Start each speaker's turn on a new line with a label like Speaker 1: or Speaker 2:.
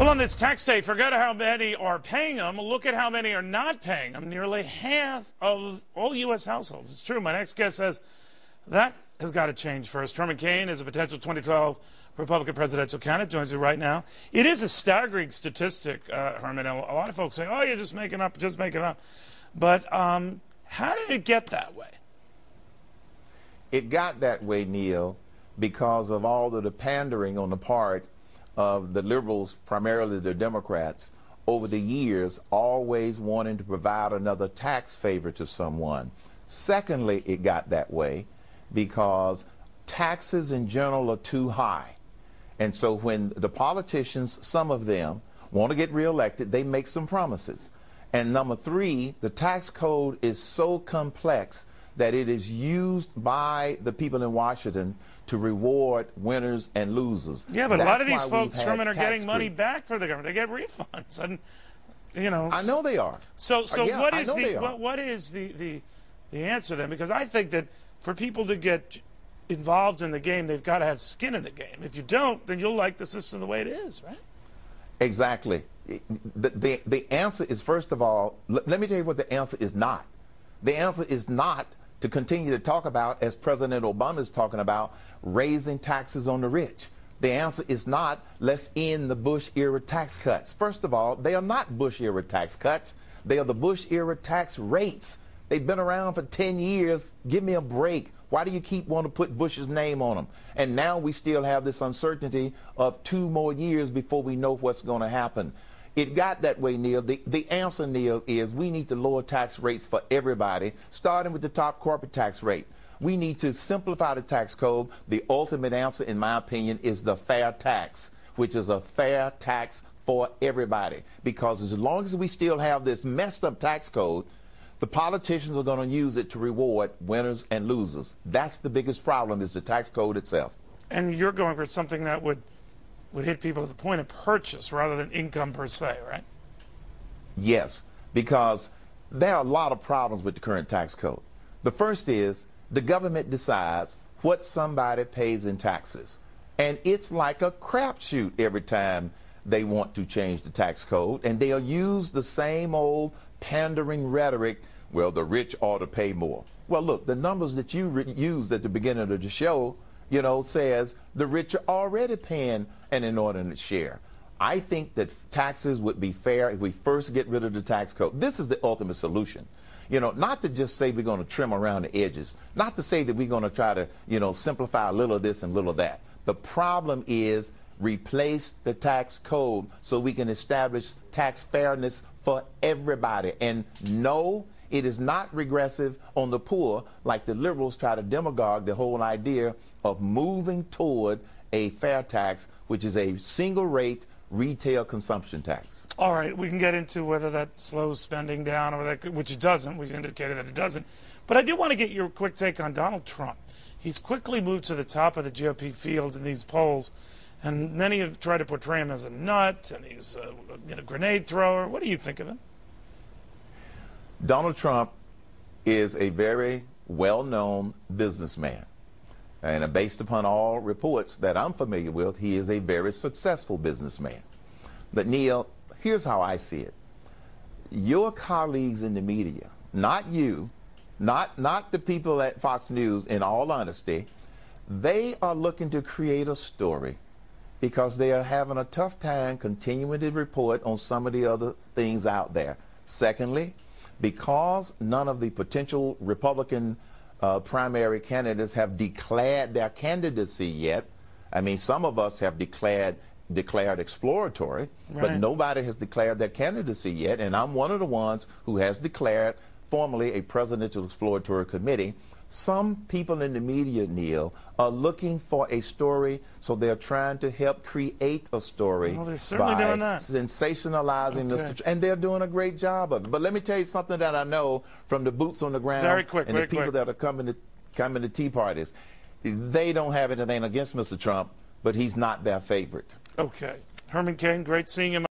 Speaker 1: Well, on this tax day, forget how many are paying them. Look at how many are not paying them. Nearly half of all U.S. households. It's true. My next guest says that has got to change first. Herman Cain is a potential 2012 Republican presidential candidate. Joins me right now. It is a staggering statistic, Herman. A lot of folks say, oh, you're just making up, just making up. But how did it get that way?
Speaker 2: It got that way, Neil, because of all of the pandering on the part of the liberals, primarily the Democrats, over the years, always wanting to provide another tax favor to someone. Secondly, it got that way because taxes in general are too high. And so when the politicians, some of them, want to get reelected, they make some promises. And number three, the tax code is so complex that it is used by the people in Washington to reward winners and losers.
Speaker 1: Yeah, but a lot of these folks, Herman, are getting money back for the government. They get refunds, and you know.
Speaker 2: I know they are.
Speaker 1: So yeah, what is the answer then? Because I think that for people to get involved in the game, they've got to have skin in the game. If you don't, then you'll like the system the way it is, right?
Speaker 2: Exactly. The answer is, first of all, let me tell you what the answer is not. The answer is not to continue to talk about, as President Obama is talking about, raising taxes on the rich. The answer is not, let's end the Bush-era tax cuts. First of all, they are not Bush-era tax cuts. They are the Bush-era tax rates. They've been around for 10 years. Give me a break. Why do you keep wanting to put Bush's name on them? And now we still have this uncertainty of 2 more years before we know what's going to happen. It got that way, Neil. The answer, Neil, is we need to lower tax rates for everybody, starting with the top corporate tax rate. We need to simplify the tax code. The ultimate answer, in my opinion, is the fair tax, which is a fair tax for everybody. Because as long as we still have this messed up tax code, the politicians are going to use it to reward winners and losers. That's the biggest problem, is the tax code itself.
Speaker 1: And you're going for something that would hit people at the point of purchase rather than income per se, right?
Speaker 2: Yes, because there are a lot of problems with the current tax code. The first is the government decides what somebody pays in taxes. And it's like a crapshoot every time they want to change the tax code. And they'll use the same old pandering rhetoric, well, the rich ought to pay more. Well, look, the numbers that you used at the beginning of the show, you know, says the rich are already paying an inordinate share. I think that taxes would be fair if we first get rid of the tax code. This is the ultimate solution. You know, not to just say we're going to trim around the edges, not to say that we're going to try to, you know, simplify a little of this and little of that. The problem is replace the tax code so we can establish tax fairness for everybody. And no, it is not regressive on the poor like the liberals try to demagogue the whole idea of moving toward a fair tax, which is a single rate retail consumption tax.
Speaker 1: All right, we can get into whether that slows spending down or that, which it doesn't. We've indicated that it doesn't. But I do want to get your quick take on Donald Trump. He's quickly moved to the top of the GOP field in these polls, and many have tried to portray him as a nut, and he's a grenade thrower. What do you think of him?
Speaker 2: Donald Trump is a very well-known businessman. And based upon all reports that I'm familiar with, he is a very successful businessman. But Neil, here's how I see it. Your colleagues in the media, not you, not the people at Fox News, in all honesty, they are looking to create a story because they are having a tough time continuing to report on some of the other things out there. Secondly, because none of the potential Republican primary candidates have declared their candidacy yet. I mean, some of us have declared exploratory, right, but nobody has declared their candidacy yet. And I'm one of the ones who has declared formally a presidential exploratory committee. Some people in the media, Neil, are looking for a story, so they're trying to help create a story.
Speaker 1: Well, they're certainly doing that.
Speaker 2: Sensationalizing Mr. And they're doing a great job of it. But let me tell you something that I know from the boots on the ground and the people that are coming to tea parties. They don't have anything against Mr. Trump, but he's not their favorite.
Speaker 1: Okay. Herman Cain, great seeing him.